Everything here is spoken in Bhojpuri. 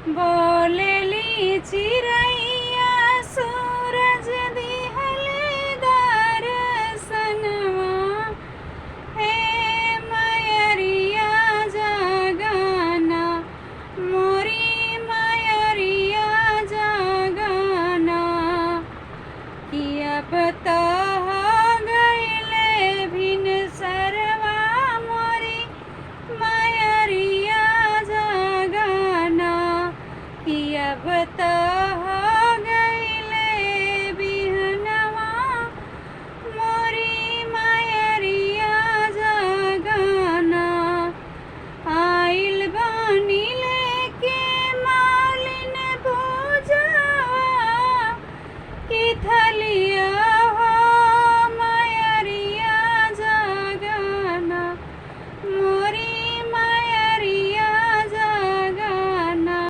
बोलेली चिरैया सूरज दिहले दर्शनवा। हे मयरिया जगना मोरी मयरिया जगना। कि अब तो हो गईले भिन सरवा मोरी मयरिया जगना। कि अब तो